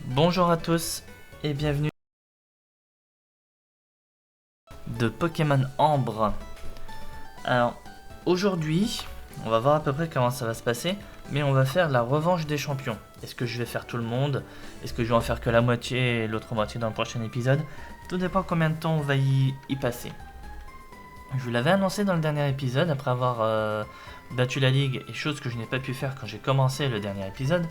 Bonjour à tous et bienvenue de Pokémon Ambre. Alors aujourd'hui, on va voir à peu près comment ça va se passer, mais on va faire la revanche des champions. Est-ce que je vais faire tout le monde? Est-ce que je vais en faire que la moitié et l'autre moitié dans le prochain épisode? Tout dépend combien de temps on va y passer. Je vous l'avais annoncé dans le dernier épisode après avoir battu la ligue, et chose que je n'ai pas pu faire quand j'ai commencé le dernier épisode.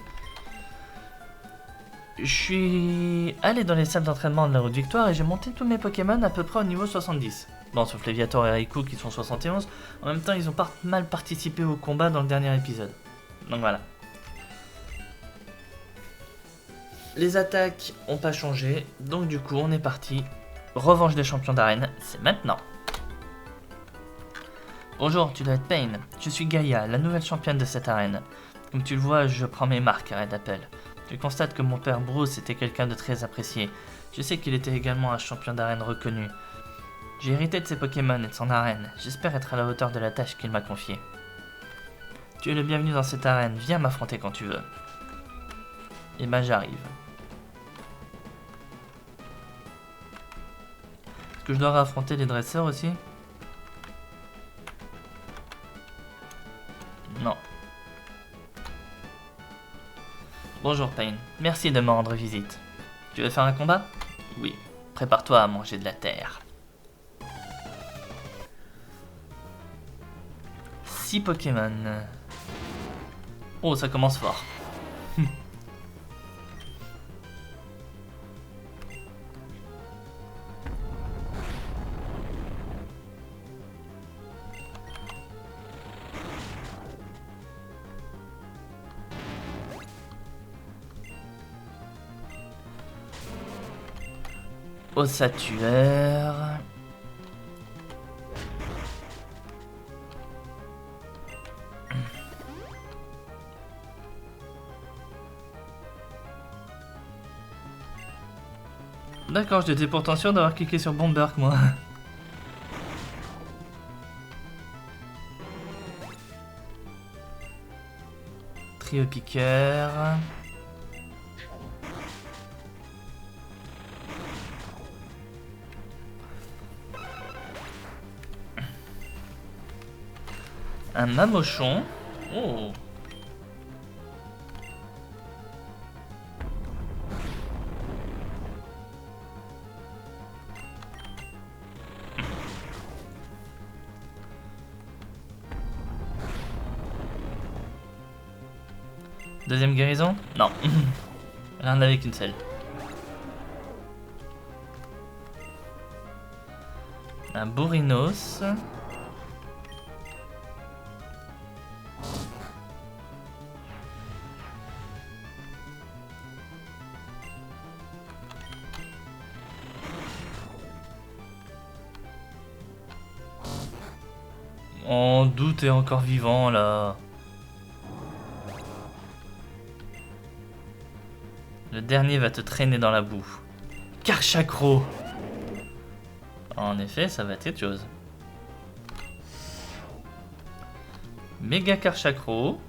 Je suis allé dans les salles d'entraînement de la Route Victoire et j'ai monté tous mes Pokémon à peu près au niveau 70. Bon, sauf Léviator et Raikou qui sont 71. En même temps, ils ont pas mal participé au combat dans le dernier épisode. Donc voilà. Les attaques ont pas changé, donc du coup, on est parti. Revanche des champions d'arène, c'est maintenant. Bonjour, tu dois être Pain. Je suis Gaïa, la nouvelle championne de cette arène. Comme tu le vois, je prends mes marques, arrête d'appel. Je constate que mon père Bruce était quelqu'un de très apprécié. Je sais qu'il était également un champion d'arène reconnu. J'ai hérité de ses Pokémon et de son arène. J'espère être à la hauteur de la tâche qu'il m'a confiée. Tu es le bienvenu dans cette arène, viens m'affronter quand tu veux. Et ben j'arrive. Est-ce que je dois affronter les dresseurs aussi? Non. Bonjour Pain, merci de me rendre visite. Tu veux faire un combat? Oui. Prépare-toi à manger de la terre. 6 Pokémon. Oh, ça commence fort. Ossatueur. D'accord, j'étais pourtant sûr d'avoir cliqué sur Bomberg moi. Trio piqueur. Un mamochon. Oh. Deuxième guérison? Non. Rien n'avait qu'une seule. Un Bourrinos. Oh, Doute est encore vivant là. Le dernier va te traîner dans la boue. Karchakro. En effet, ça va être quelque chose. Méga Karchakro.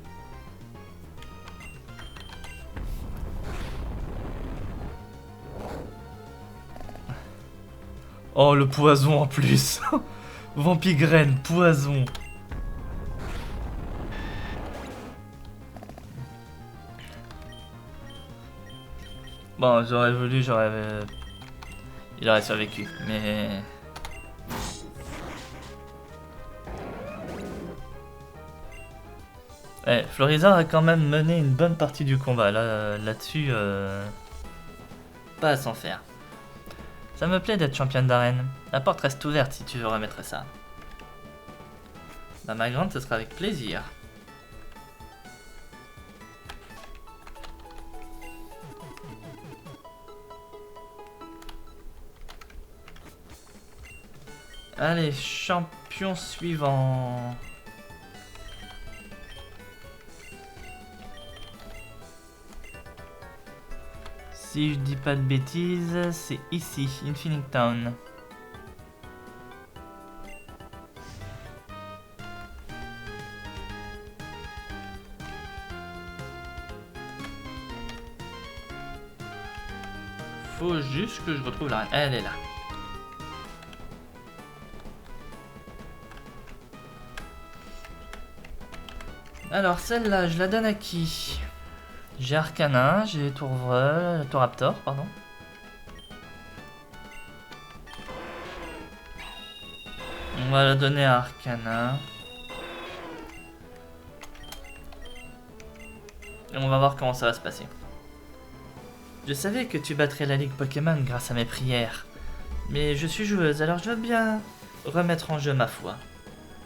Oh, le poison en plus. Vampigraine, poison. Bon, j'aurais voulu, il aurait survécu, mais... Ouais, Florizard a quand même mené une bonne partie du combat, là-dessus, pas à s'en faire. Ça me plaît d'être championne d'arène. La porte reste ouverte si tu veux remettre ça. Bah ma grande, ce sera avec plaisir. Allez, champion suivant. Si je dis pas de bêtises, c'est ici, Infinite Town. faut juste que je retrouve la reine. Elle est là. Alors celle-là, je la donne à qui? J'ai Arcana, j'ai Toraptor, pardon. On va la donner à Arcana. Et on va voir comment ça va se passer. Je savais que tu battrais la Ligue Pokémon grâce à mes prières. Mais je suis joueuse, alors je veux bien remettre en jeu ma foi.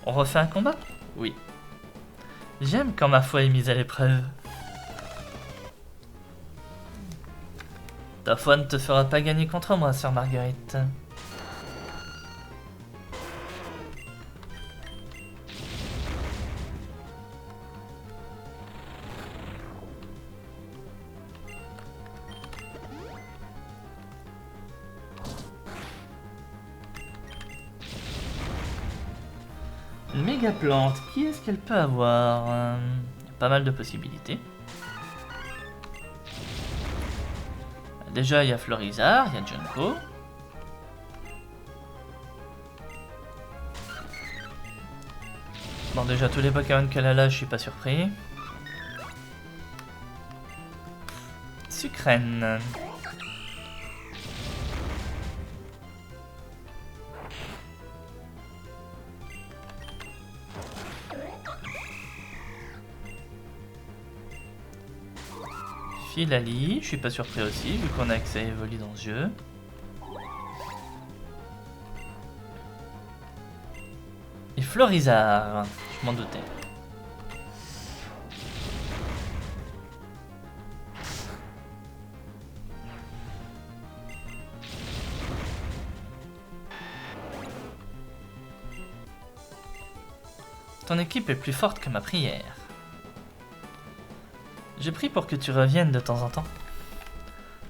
On refait un combat? Oui. J'aime quand ma foi est mise à l'épreuve. Ta foi ne te fera pas gagner contre moi, sœur Marguerite. Une méga plante, qui est-ce qu'elle peut avoir? Pas mal de possibilités. Déjà, il y a Florizard, il y a Junko. Bon, déjà, tous les Pokémon qu'elle a là, je suis pas surpris. Sucrène. Filali, je suis pas surpris aussi, vu qu'on a que ça évolue dans ce jeu. Et Florizard, je m'en doutais. Ton équipe est plus forte que ma prière. J'ai pris pour que tu reviennes de temps en temps.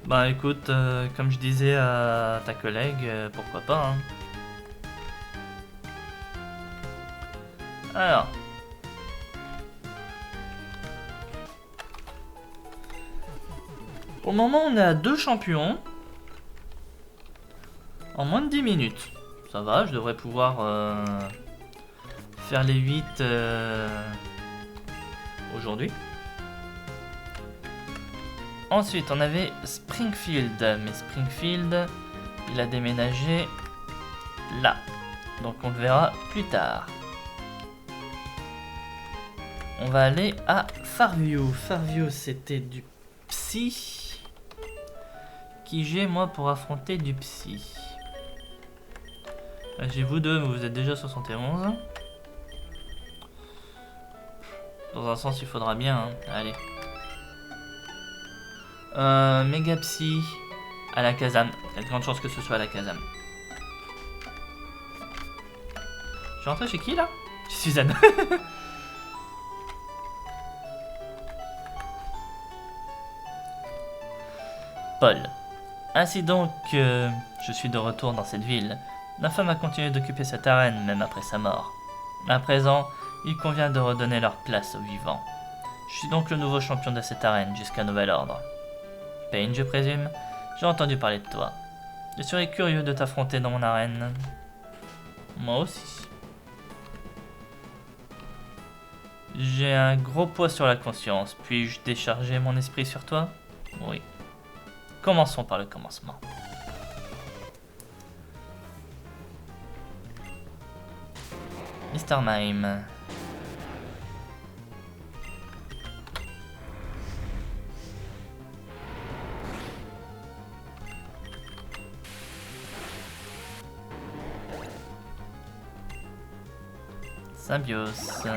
Bah écoute, comme je disais à ta collègue, pourquoi pas, hein. Alors. Pour le moment, on est à 2 champions. En moins de 10 minutes. Ça va, je devrais pouvoir faire les 8 aujourd'hui. Ensuite, on avait Springfield. Mais Springfield, il a déménagé là. Donc on le verra plus tard. On va aller à Fairview. Fairview, c'était du psy. Qui j'ai moi pour affronter du psy? J'ai vous deux, mais vous êtes déjà 71. Dans un sens, il faudra bien. Hein. Allez. Méga Psy à la Kazam. Il y a de grandes chances que ce soit à la Kazam. Je suis rentré chez qui là? Chez Suzanne. Paul. Ainsi donc, je suis de retour dans cette ville. La femme a continué d'occuper cette arène même après sa mort. À présent, il convient de redonner leur place aux vivants. Je suis donc le nouveau champion de cette arène jusqu'à nouvel ordre. Pain, je présume, j'ai entendu parler de toi. Je serais curieux de t'affronter dans mon arène. Moi aussi. J'ai un gros poids sur la conscience. Puis-je décharger mon esprit sur toi? Oui. Commençons par le commencement. Mr. Mime. Symbiose.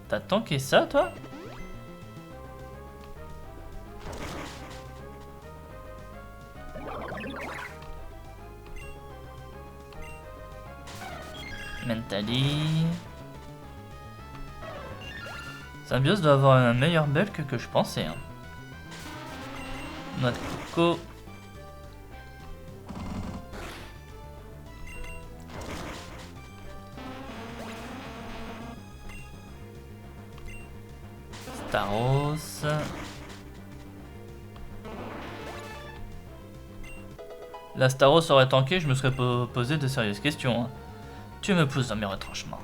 T'as tanké ça, toi? Mentally. Symbiose doit avoir un meilleur bulk que je pensais. Hein. Notre coco. Staros. La Staros aurait tanké, je me serais posé de sérieuses questions. Hein. Tu me pousses dans mes retranchements.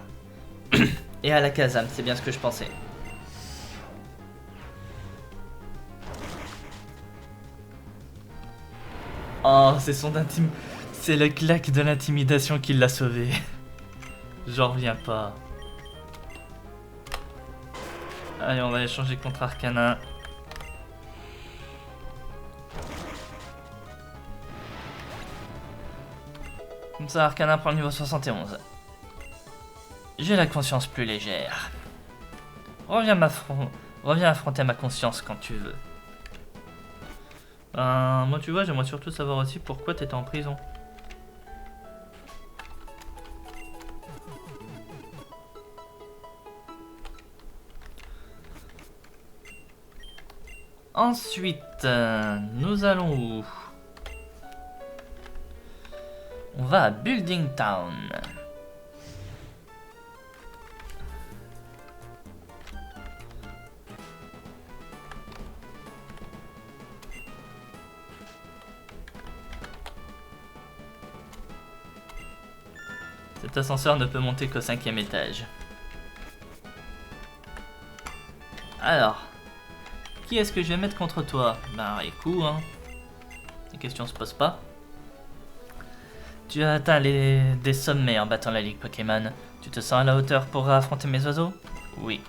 Et à la Kazam, c'est bien ce que je pensais. Oh, c'est son intime... C'est le claque de l'intimidation qui l'a sauvé. J'en reviens pas. Allez, on va échanger contre Arcana. Comme ça, Arcana prend le niveau 71. J'ai la conscience plus légère. Reviens affronter ma conscience quand tu veux. Moi, tu vois, j'aimerais surtout savoir aussi pourquoi t'étais en prison. Ensuite, nous allons où? On va à Building Town. Cet ascenseur ne peut monter qu'au 5e étage. Alors, qui est-ce que je vais mettre contre toi? Ben, écoute, hein. Les questions se posent pas. Tu as atteint des sommets en battant la Ligue Pokémon. Tu te sens à la hauteur pour affronter mes oiseaux? Oui.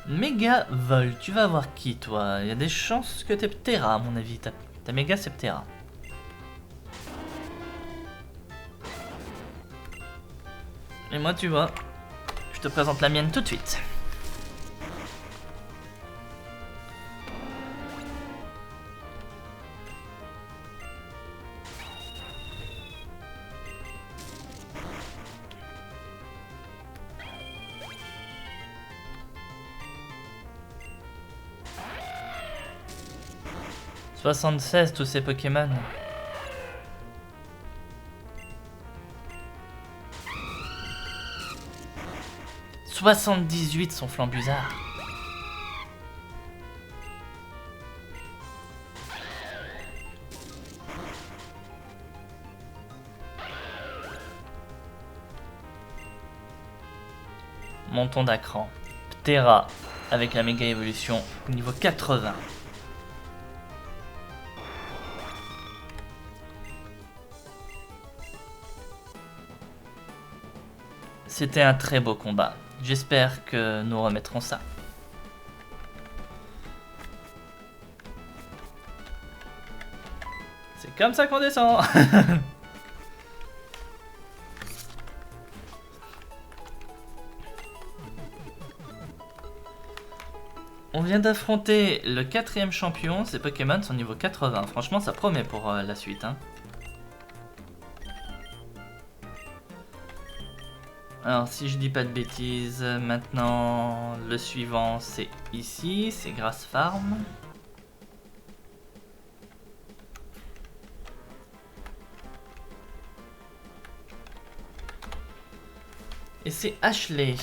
Méga Vol, tu vas avoir qui toi? Il y a des chances que t'aies Ptera à mon avis. Ta méga c'est Ptera. Et moi tu vois, je te présente la mienne tout de suite. « 76 tous ces Pokémon. » 78 son Flambuzard. Montons d'un cran. Ptera avec la méga évolution au niveau 80. C'était un très beau combat. J'espère que nous remettrons ça. C'est comme ça qu'on descend. On vient d'affronter le 4e champion. Ces Pokémon sont niveau 80. Franchement, ça promet pour la suite. Hein. Alors, si je dis pas de bêtises, maintenant, le suivant, c'est ici, c'est Grass Farm. Et c'est Ashley.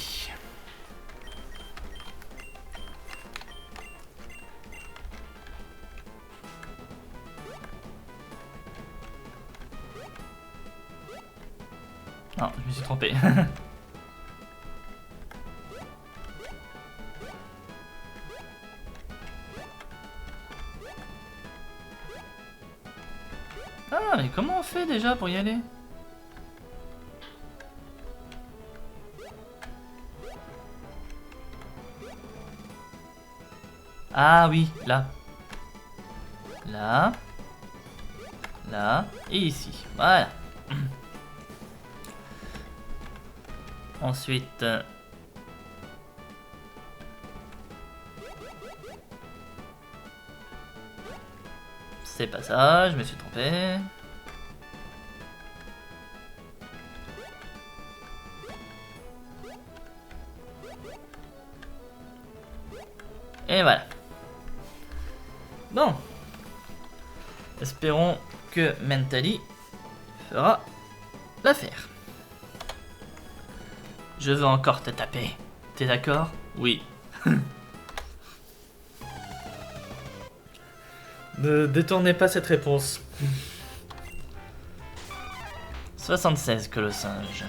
Non, je me suis trompé. Ah, mais comment on fait déjà pour y aller? Ah oui, là. Là. Là. Et ici. Voilà. Ensuite... c'est pas ça, je me suis trompé. Et voilà. Bon. Espérons que Mentally fera l'affaire. Je veux encore te taper. T'es d'accord? Oui. Ne détournez pas cette réponse. 76 que le singe.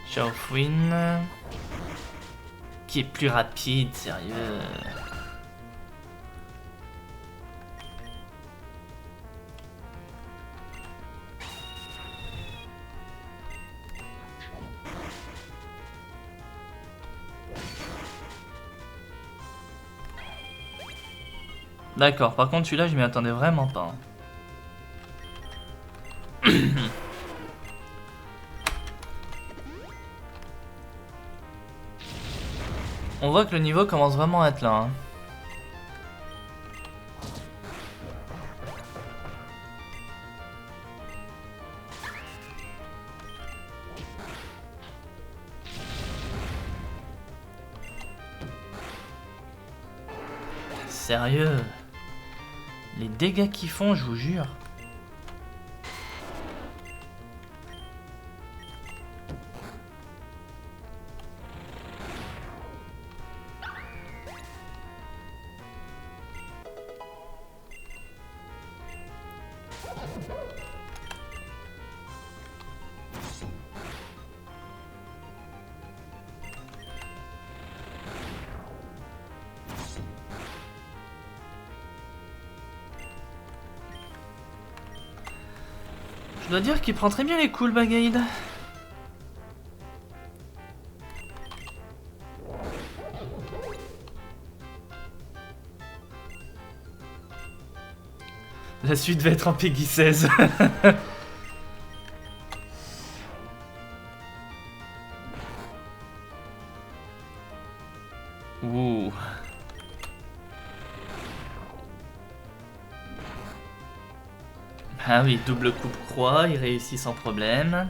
Shaofwin. Qui est plus rapide, sérieux. D'accord, par contre celui-là je m'y attendais vraiment pas. On voit que le niveau commence vraiment à être là. Hein. Sérieux? Les dégâts qu'ils font, je vous jure. Je dois dire qu'il prend très bien les coups, le Bagaïd. La suite va être en Peggy 16. Ouh. Ah oui, double coupe-croix, il réussit sans problème.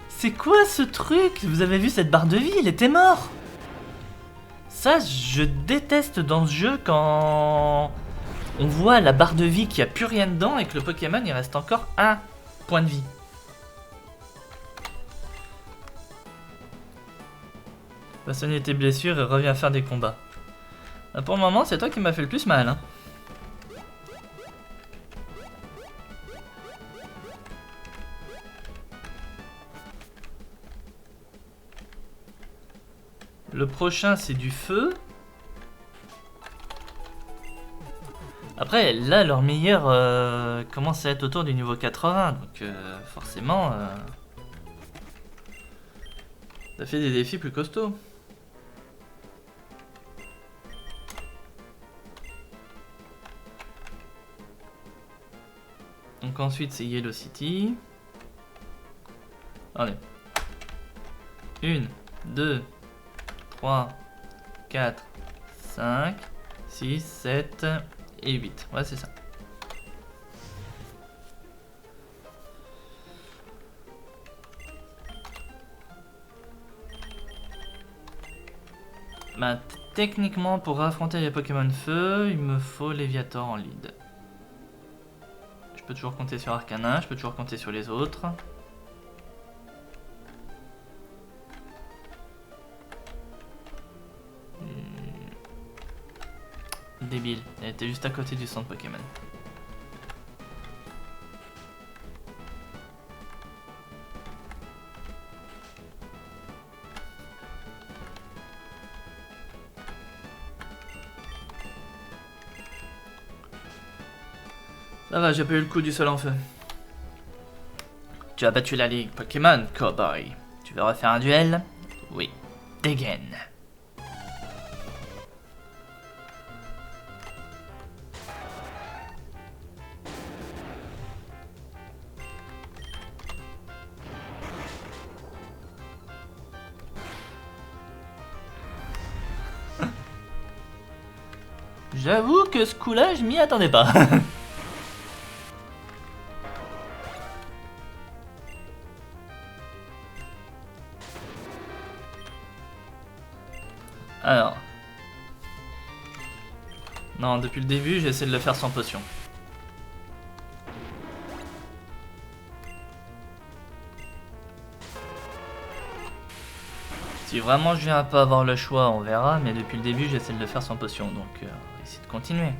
C'est quoi ce truc? Vous avez vu cette barre de vie? Il était mort! Ça, je déteste dans ce jeu quand on voit la barre de vie qui a plus rien dedans et que le Pokémon il reste encore un point de vie. Va soigner tes blessures et reviens faire des combats. Pour le moment, c'est toi qui m'as fait le plus mal. Hein. Le prochain, c'est du feu. Après, là, leur meilleur commence à être autour du niveau 80. Donc, forcément, ça fait des défis plus costauds. Donc, ensuite, c'est Yellow City. Allez. 1, 2, 3, 4, 5, 6, 7 et 8. Ouais, c'est ça. Bah, techniquement, pour affronter les Pokémon feu, il me faut Léviator en lead. Je peux toujours compter sur Arcanin, je peux toujours compter sur les autres. Débile, elle était juste à côté du centre Pokémon. Ça va, j'ai pas eu le coup du sol en feu. Tu as battu la ligue Pokémon, cowboy. Tu veux refaire un duel? Oui. Dégaine. J'avoue que ce coup-là, je m'y attendais pas. Alors. Non, depuis le début, j'essaie de le faire sans potion. Si vraiment je viens à pas avoir le choix, on verra, mais depuis le début, j'essaie de le faire sans potion, donc on va essayer de continuer.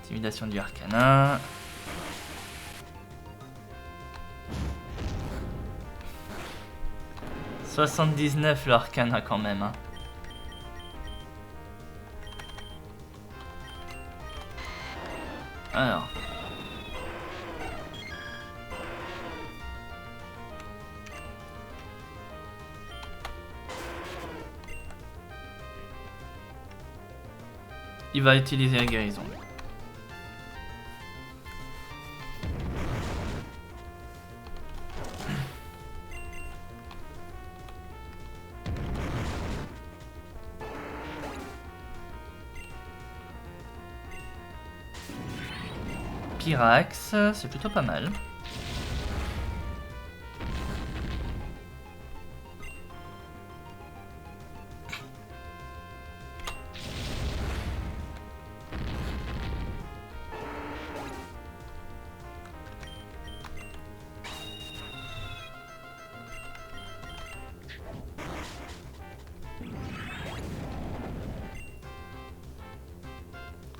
Intimidation du Arcana. « 79 le Arcana quand même, hein. Alors. Il va utiliser la guérison. Pyrax, c'est plutôt pas mal.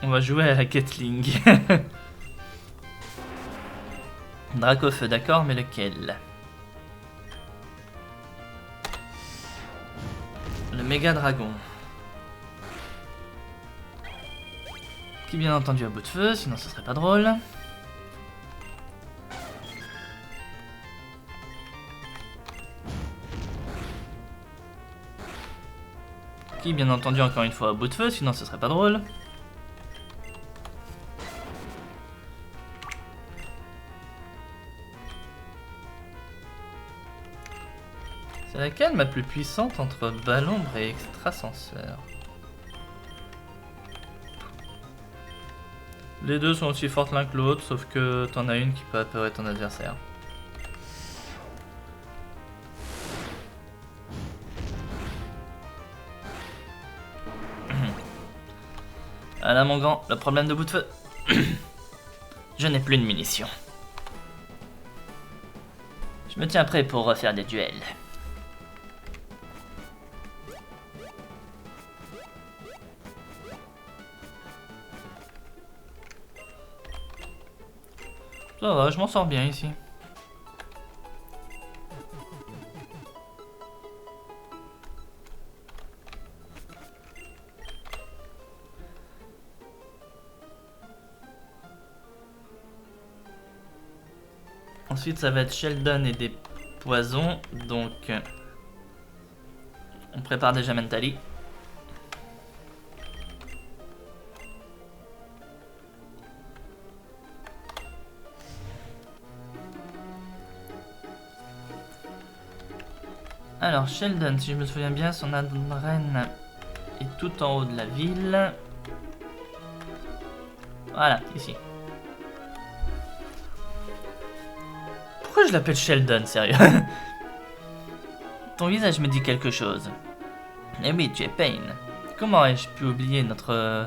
On va jouer à la Gatling. Dracofeu, d'accord, mais lequel? Le méga dragon. Qui bien entendu à bout de feu, sinon ce serait pas drôle. Qui bien entendu encore une fois à bout de feu, sinon ce serait pas drôle. C'est laquelle ma plus puissante entre Balombre et Extrasenseur? Les deux sont aussi fortes l'un que l'autre, sauf que t'en as une qui peut apeurer ton adversaire. Ah là mon grand, le problème de bout de feu. Je n'ai plus de munitions. Je me tiens prêt pour refaire des duels. Ça va, je m'en sors bien ici. Ensuite, ça va être Sheldon et des poisons, donc on prépare déjà Mentally. Alors, Sheldon, si je me souviens bien, son arène est tout en haut de la ville. Voilà, ici. Pourquoi je l'appelle Sheldon, sérieux? Ton visage me dit quelque chose. Eh oui, tu es Payne. Comment ai-je pu oublier notre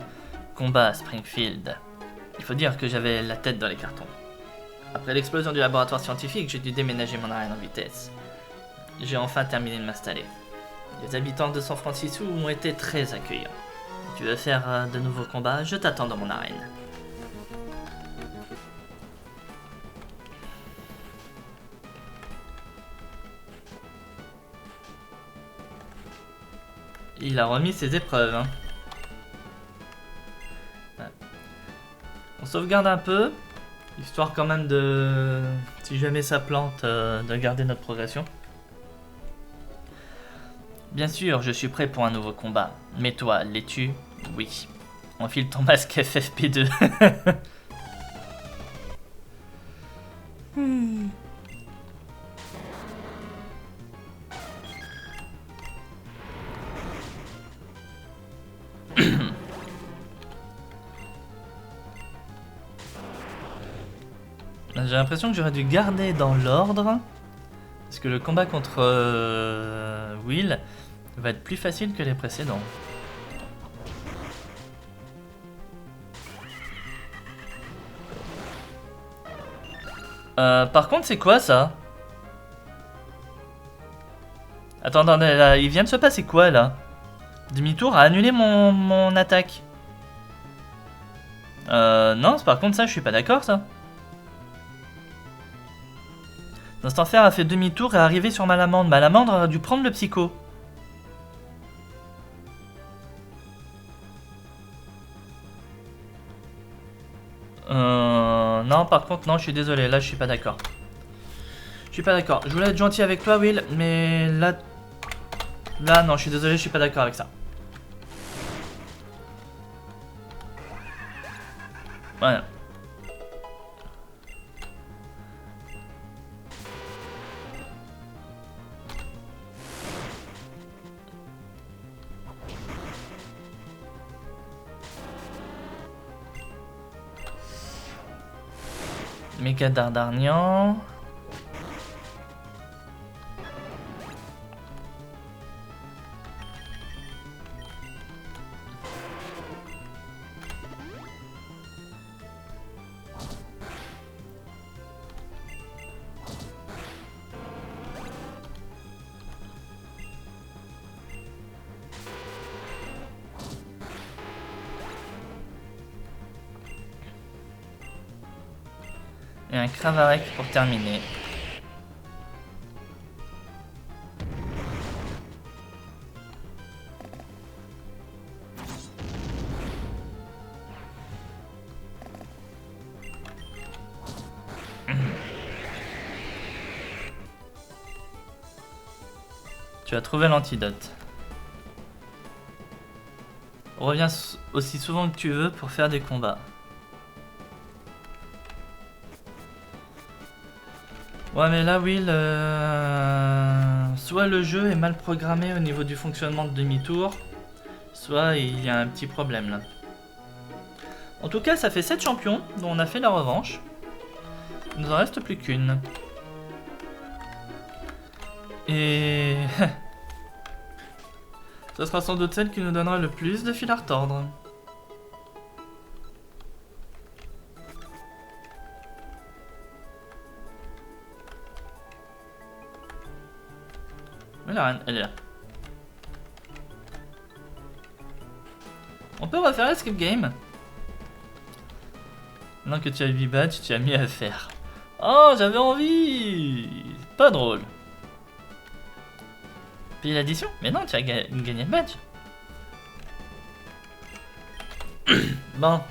combat à Springfield? Il faut dire que j'avais la tête dans les cartons. Après l'explosion du laboratoire scientifique, j'ai dû déménager mon arène en vitesse. J'ai enfin terminé de m'installer. Les habitants de San Francisco ont été très accueillants. Si tu veux faire de nouveaux combats, je t'attends dans mon arène. Il a remis ses épreuves. Hein. Ouais. On sauvegarde un peu, histoire quand même de, si jamais ça plante, de garder notre progression. Bien sûr, je suis prêt pour un nouveau combat. Mais toi, l'es-tu? Oui. Enfile ton masque FFP2. J'ai l'impression que j'aurais dû garder dans l'ordre. Parce que le combat contre Will va être plus facile que les précédents. Par contre, c'est quoi ça? Attendez, là, il vient de se passer quoi là? Demi-tour a annulé mon attaque. Non, par contre ça, je suis pas d'accord ça. L'instant fer a fait demi-tour et est arrivé sur Malamandre. Malamandre a dû prendre le psycho. Non, par contre, non, je suis désolé, là je suis pas d'accord. Je suis pas d'accord. Je voulais être gentil avec toi, Will, mais là... Là, non, je suis désolé, je suis pas d'accord avec ça. Voilà. Méga Dardarnian. Et un Cravarec pour terminer. Tu as trouvé l'antidote. Reviens aussi souvent que tu veux pour faire des combats. Ouais mais là Will, soit le jeu est mal programmé au niveau du fonctionnement de demi-tour, soit il y a un petit problème là. En tout cas ça fait 7 champions dont on a fait la revanche. Il nous en reste plus qu'une. Et... ça sera sans doute celle qui nous donnera le plus de fil à retordre. Mais la reine, elle est là. On peut refaire l'escape game. Maintenant que tu as 8 badges, tu as mieux à faire. Oh, j'avais envie. Pas drôle. Payer l'addition? Mais non, tu as gagné le badge. Bon.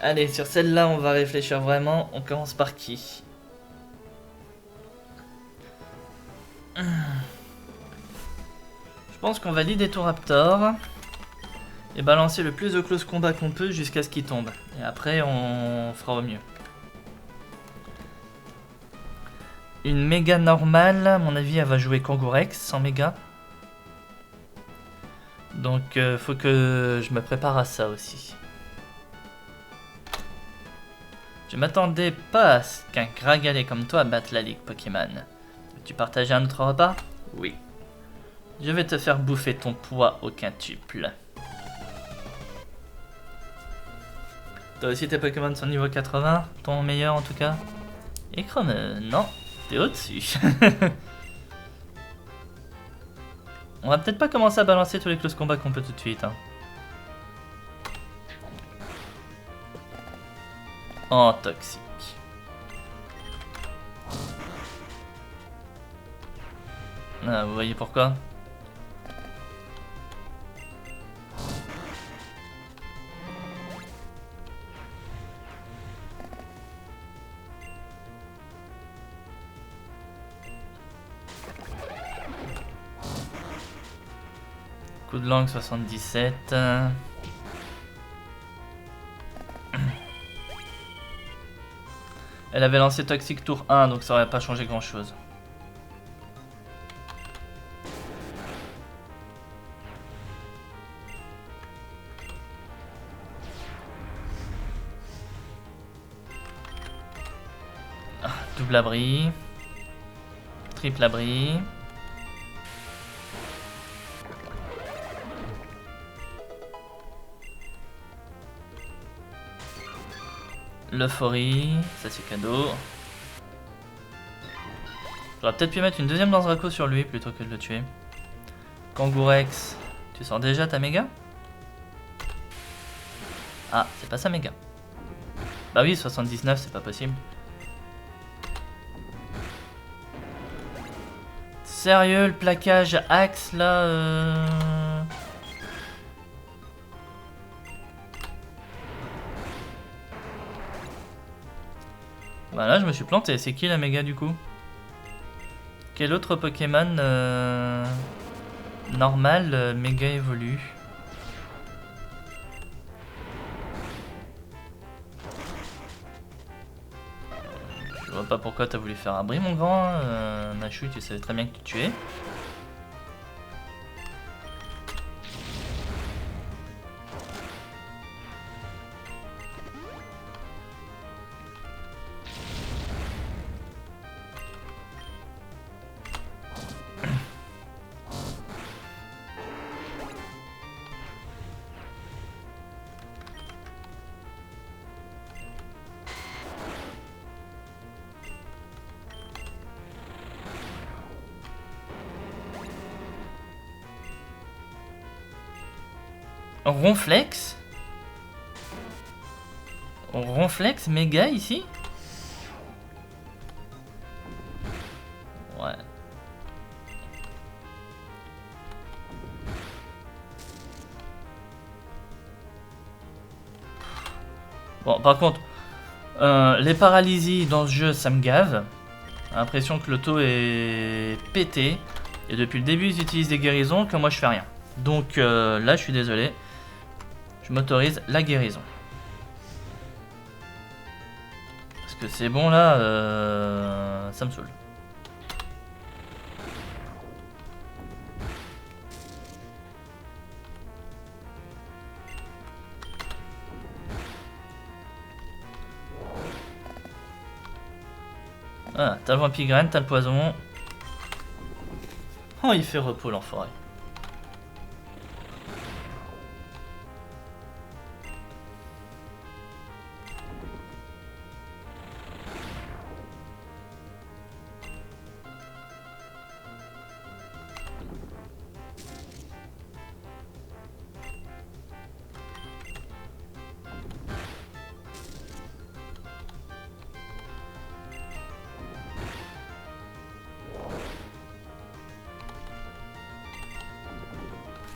Allez, sur celle-là, on va réfléchir vraiment. On commence par qui? Je pense qu'on va leader Raptor et balancer le plus de close combat qu'on peut jusqu'à ce qu'il tombe. Et après, on fera au mieux. Une méga normale, à mon avis, elle va jouer Kangourex sans méga. Donc, faut que je me prépare à ça aussi. Je m'attendais pas à ce qu'un Gragalet comme toi batte la Ligue Pokémon. Veux-tu partager un autre repas? Oui. Je vais te faire bouffer ton poids au quintuple. Toi aussi tes Pokémon sont niveau 80, ton meilleur en tout cas. Et Chrome, non, t'es au-dessus. On va peut-être pas commencer à balancer tous les close combats qu'on peut tout de suite. Hein. Oh, toxique. Ah, vous voyez pourquoi? Coup de langue 77. Elle avait lancé Toxic tour 1, donc ça aurait pas changé grand chose. Double abri. Triple abri. L'euphorie, ça c'est cadeau. J'aurais peut-être pu mettre une deuxième Danzraco sur lui plutôt que de le tuer. Kangourex, tu sors déjà ta méga? Ah, c'est pas sa méga. Bah oui, 79, c'est pas possible. Sérieux, le plaquage axe là Bah là, je me suis planté. C'est qui la méga du coup? Quel autre Pokémon normal méga évolue? Je vois pas pourquoi t'as voulu faire un bris mon grand. Machu, tu savais très bien que tu tuais. Ronflex? Ronflex méga ici? Ouais. Bon, par contre, les paralysies dans ce jeu, ça me gave. J'ai l'impression que le taux est pété. Et depuis le début, ils utilisent des guérisons que moi je fais rien. Donc là, je suis désolé. Je m'autorise la guérison. Parce que c'est bon là, ça me saoule. Ah, t'as le Vampigraine, t'as le poison. Oh, il fait repos l'enfoiré.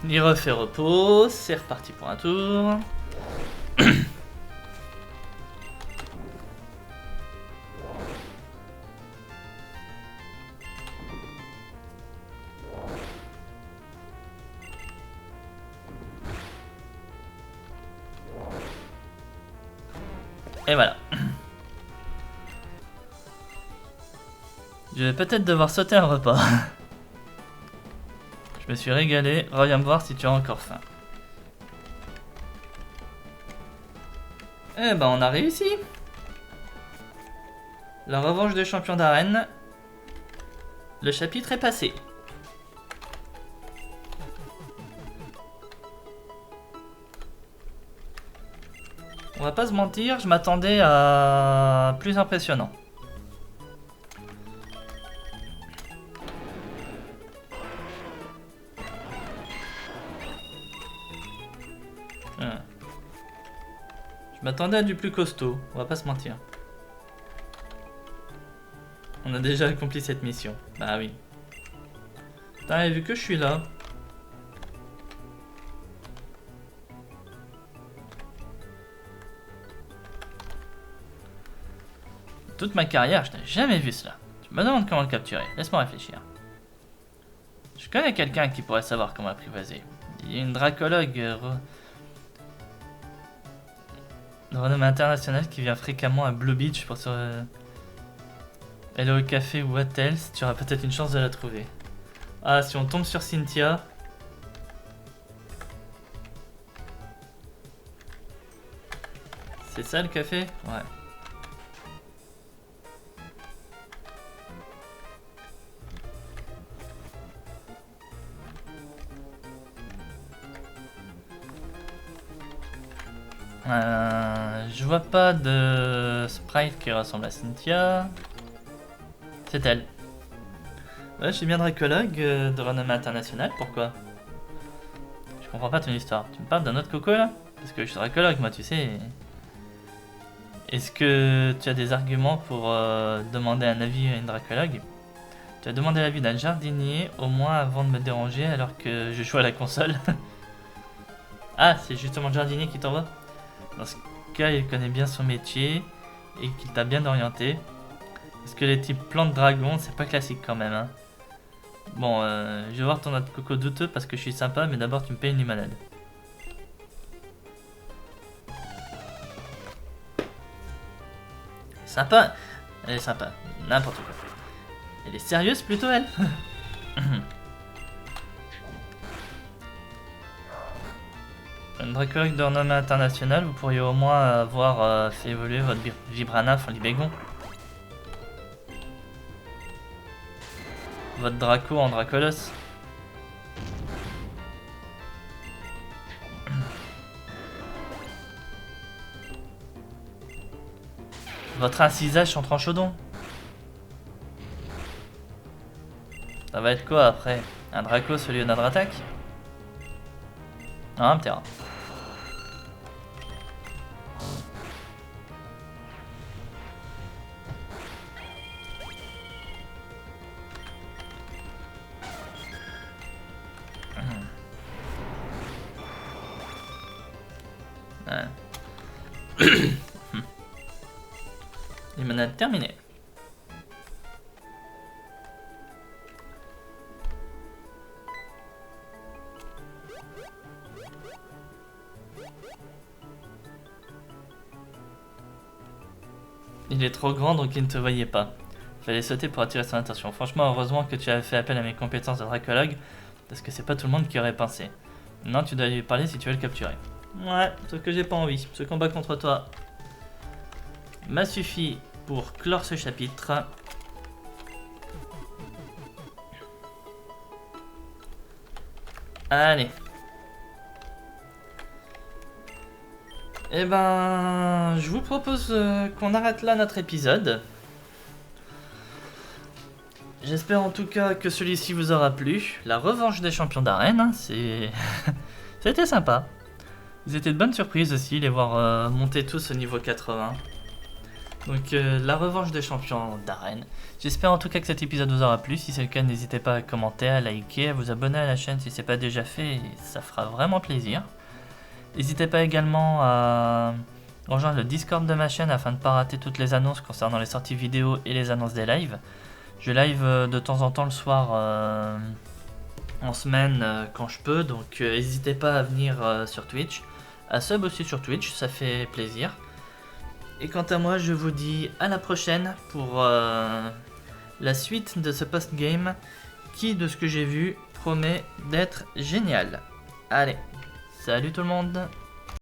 Il refait repos, c'est reparti pour un tour. Et voilà. Je vais peut-être devoir sauter un repas. Je me suis régalé. Reviens me voir si tu as encore faim. Eh ben, on a réussi. La revanche des champions d'arène. Le chapitre est passé. On va pas se mentir, je m'attendais à plus impressionnant. Je m'attendais à du plus costaud, on va pas se mentir. On a déjà accompli cette mission. Bah oui. Putain, et vu que je suis là. Toute ma carrière, je n'ai jamais vu cela. Je me demande comment le capturer. Laisse-moi réfléchir. Je connais quelqu'un qui pourrait savoir comment apprivoiser. Il y a une dracologue de renommée internationale qui vient fréquemment à Blue Beach pour se... Elle est au café ou Hotels, tu auras peut-être une chance de la trouver. Ah, si on tombe sur Cynthia... C'est ça le café? Ouais. Je vois pas de sprite qui ressemble à Cynthia. C'est elle. Ouais, je suis bien dracologue de renommée internationale, pourquoi? Je comprends pas ton histoire. Tu me parles d'un autre coco là? Parce que je suis dracologue moi, tu sais. Est-ce que tu as des arguments pour demander un avis à une dracologue? Tu as demandé l'avis d'un jardinier au moins avant de me déranger alors que je joue à la console. Ah, c'est justement le jardinier qui t'envoie? Dans ce cas, il connaît bien son métier et qu'il t'a bien orienté. Parce que les types plantes dragon, c'est pas classique quand même. Hein. Bon, je vais voir ton autre coco douteux parce que je suis sympa, mais d'abord tu me payes une limonade. Sympa. Elle est sympa. N'importe quoi. Elle est sérieuse plutôt, elle. Une dracologue de renommée internationale, vous pourriez au moins avoir fait évoluer votre Vibranaf en Libégon. Votre Draco en Dracolos. Votre incisage en Tranchaudon. Ça va être quoi après? Un Dracos au lieu d'un Dratak? Ah, un Ptera. Limonade terminée. Il est trop grand donc il ne te voyait pas. Fallait sauter pour attirer son attention. Franchement, heureusement que tu avais fait appel à mes compétences de dracologue, parce que c'est pas tout le monde qui aurait pensé. Non, tu dois lui parler si tu veux le capturer. Ouais, sauf que j'ai pas envie. Ce combat contre toi m'a suffi pour clore ce chapitre. Allez. Eh ben, je vous propose qu'on arrête là notre épisode. J'espère en tout cas que celui-ci vous aura plu. La revanche des champions d'arène, hein, c'était sympa. Ils étaient de bonnes surprises aussi, les voir monter tous au niveau 80. Donc la revanche des champions d'arène. J'espère en tout cas que cet épisode vous aura plu. Si c'est le cas, n'hésitez pas à commenter, à liker, à vous abonner à la chaîne si ce n'est pas déjà fait. Ça fera vraiment plaisir. N'hésitez pas également à rejoindre le Discord de ma chaîne afin de ne pas rater toutes les annonces concernant les sorties vidéo et les annonces des lives. Je live de temps en temps le soir en semaine quand je peux, donc n'hésitez pas à venir sur Twitch, à sub aussi sur Twitch, ça fait plaisir. Et quant à moi, je vous dis à la prochaine pour la suite de ce post-game qui, de ce que j'ai vu, promet d'être génial. Allez, salut tout le monde!